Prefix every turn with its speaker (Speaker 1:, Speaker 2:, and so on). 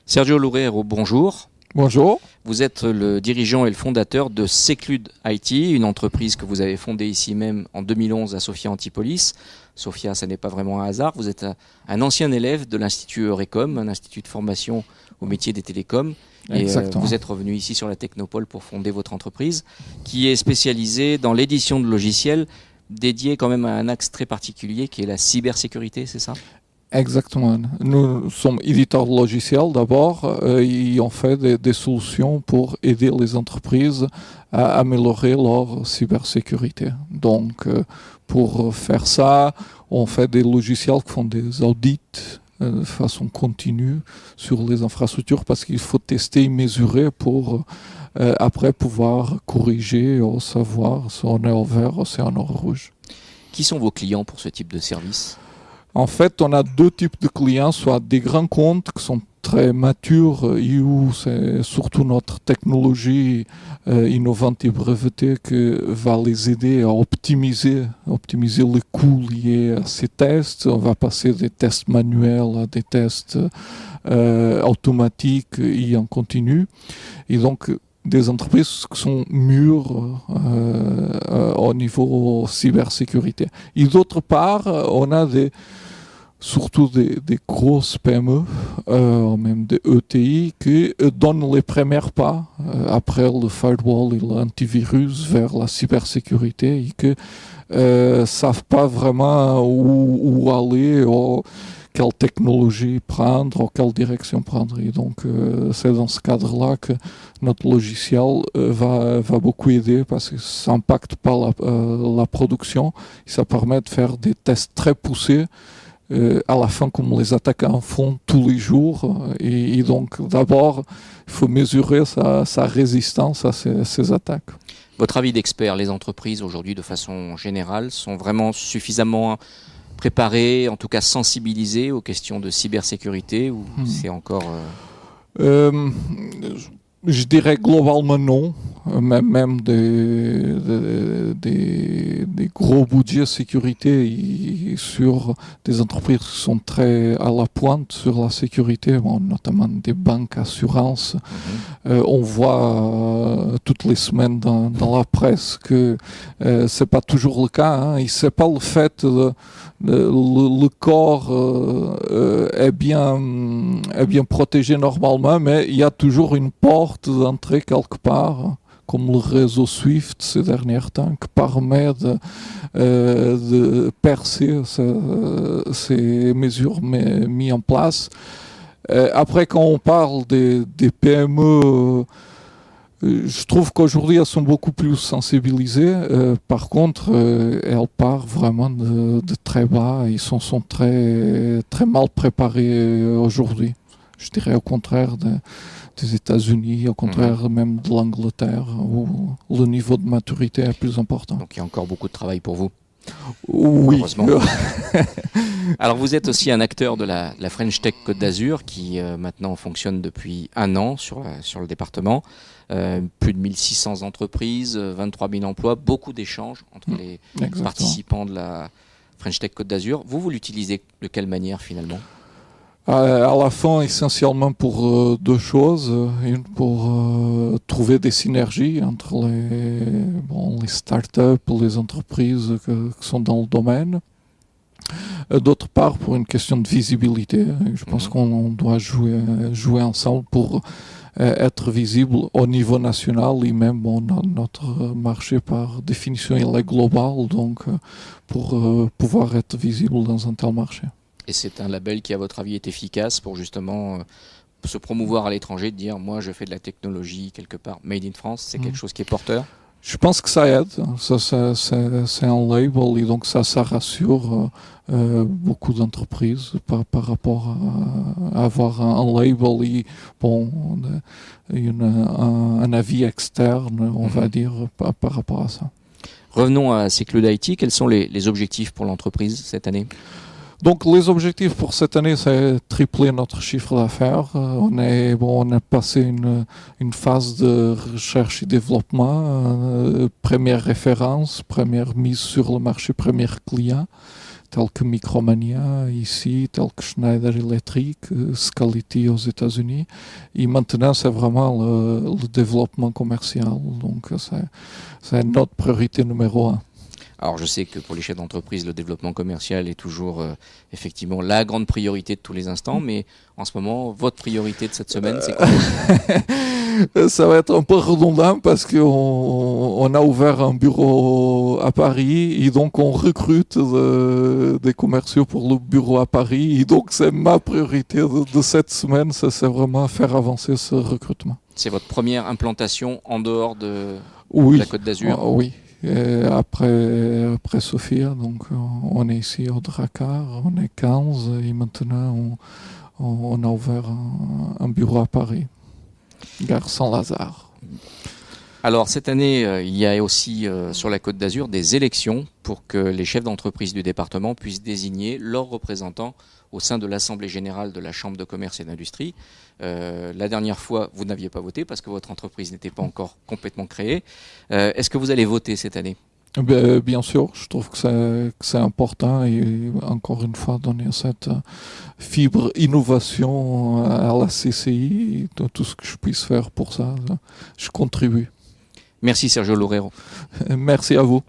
Speaker 1: Sergio Loureiro, bonjour.
Speaker 2: Bonjour.
Speaker 1: Vous êtes le dirigeant et le fondateur de Seclude IT, une entreprise que vous avez fondée ici même en 2011 à Sophia Antipolis. Sophia, ça n'est pas vraiment un hasard. Vous êtes un ancien élève de l'Institut Eurecom, un institut de formation au métier des télécoms. Et vous êtes revenu ici sur la Technopole pour fonder votre entreprise qui est spécialisée dans l'édition de logiciels dédiés quand même à un axe très particulier qui est la cybersécurité, c'est ça ?
Speaker 2: Exactement. Nous sommes éditeurs de logiciels d'abord et on fait des solutions pour aider les entreprises à améliorer leur cybersécurité. Donc, pour faire ça, on fait des logiciels qui font des audits de façon continue sur les infrastructures parce qu'il faut tester et mesurer pour après pouvoir corriger ou savoir si on est au vert ou si on est au rouge.
Speaker 1: Qui sont vos clients pour ce type de service ?
Speaker 2: En fait, on a deux types de clients, soit des grands comptes qui sont très matures et où c'est surtout notre technologie innovante et brevetée qui va les aider à optimiser les coûts liés à ces tests. On va passer des tests manuels à des tests automatiques et en continu. Et donc, des entreprises qui sont mûres au niveau cybersécurité. Et d'autre part, on a surtout des grosses PME, même des ETI, qui donnent les premiers pas après le firewall et l'antivirus vers la cybersécurité et qui ne savent pas vraiment où aller ou quelle technologie prendre ou quelle direction prendre. Et donc, c'est dans ce cadre-là que notre logiciel va beaucoup aider parce que ça n'impacte pas la production et ça permet de faire des tests très poussés à la fin, comme les attaquants font tous les jours. Et donc, d'abord, il faut mesurer sa résistance à ces attaques.
Speaker 1: Votre avis d'expert, les entreprises aujourd'hui, de façon générale, sont vraiment suffisamment préparées, en tout cas sensibilisées aux questions de cybersécurité ou c'est encore...
Speaker 2: Je dirais globalement non, même des gros budgets sécurité sur des entreprises qui sont très à la pointe sur la sécurité, notamment des banques, assurances. On voit toutes les semaines dans la presse que c'est pas toujours le cas, et c'est pas le fait le corps est bien protégé normalement, mais il y a toujours une porte d'entrée quelque part, comme le réseau SWIFT ces derniers temps, qui permet de percer ces mesures mises en place. Après, quand on parle des PME, je trouve qu'aujourd'hui, elles sont beaucoup plus sensibilisées. Par contre, elles partent vraiment de très bas. Ils sont très, très mal préparés aujourd'hui. Je dirais au contraire des États-Unis, au contraire même de l'Angleterre, où le niveau de maturité est plus important.
Speaker 1: Donc il y a encore beaucoup de travail pour vous.
Speaker 2: Oui.
Speaker 1: Heureusement. Alors vous êtes aussi un acteur de la French Tech Côte d'Azur qui maintenant fonctionne depuis 1 an sur le département. Plus de 1600 entreprises, 23 000 emplois, beaucoup d'échanges entre les participants de la French Tech Côte d'Azur. Vous l'utilisez de quelle manière finalement ?
Speaker 2: À la fin, essentiellement pour deux choses. Une, pour trouver des synergies entre les startups, les entreprises qui sont dans le domaine. D'autre part, pour une question de visibilité. Je pense qu'on doit jouer ensemble pour être visible au niveau national et même notre marché par définition il est global, donc pour pouvoir être visible dans un tel marché.
Speaker 1: Et c'est un label qui, à votre avis, est efficace pour justement se promouvoir à l'étranger, de dire moi je fais de la technologie quelque part made in France, c'est quelque chose qui est porteur ?
Speaker 2: Je pense que ça aide, c'est un label et donc ça rassure beaucoup d'entreprises par rapport à avoir un label et un avis externe, on va dire, par rapport à ça.
Speaker 1: Revenons à Seclude IT, quels sont les objectifs pour l'entreprise cette année ?
Speaker 2: Donc les objectifs pour cette année, c'est tripler notre chiffre d'affaires. On a passé une phase de recherche et développement, première référence, première mise sur le marché, premier client. tels que Micromania ici, tels que Schneider Electric, Scality aux États-Unis. Et maintenant, c'est vraiment le développement commercial. Donc, c'est notre priorité numéro un.
Speaker 1: Alors je sais que pour les chefs d'entreprise, le développement commercial est toujours effectivement la grande priorité de tous les instants, mais en ce moment, votre priorité de cette semaine, c'est quoi?
Speaker 2: Ça va être un peu redondant parce qu'on a ouvert un bureau à Paris et donc on recrute des commerciaux pour le bureau à Paris. Et donc c'est ma priorité de cette semaine, c'est vraiment faire avancer ce recrutement.
Speaker 1: C'est votre première implantation en dehors de la Côte d'Azur?
Speaker 2: Oui. Et après Sofia, donc on est ici au Drakkar, on est 15 et maintenant on a ouvert un bureau à Paris, gare Saint-Lazare.
Speaker 1: Alors cette année, il y a aussi sur la Côte d'Azur des élections pour que les chefs d'entreprise du département puissent désigner leurs représentants au sein de l'Assemblée générale de la Chambre de commerce et d'industrie. La dernière fois, vous n'aviez pas voté parce que votre entreprise n'était pas encore complètement créée. Est-ce que vous allez voter cette année?
Speaker 2: Bien sûr, je trouve que c'est important et encore une fois donner cette fibre innovation à la CCI, tout ce que je puisse faire pour ça, je contribue.
Speaker 1: Merci Sergio Loureiro.
Speaker 2: Merci à vous.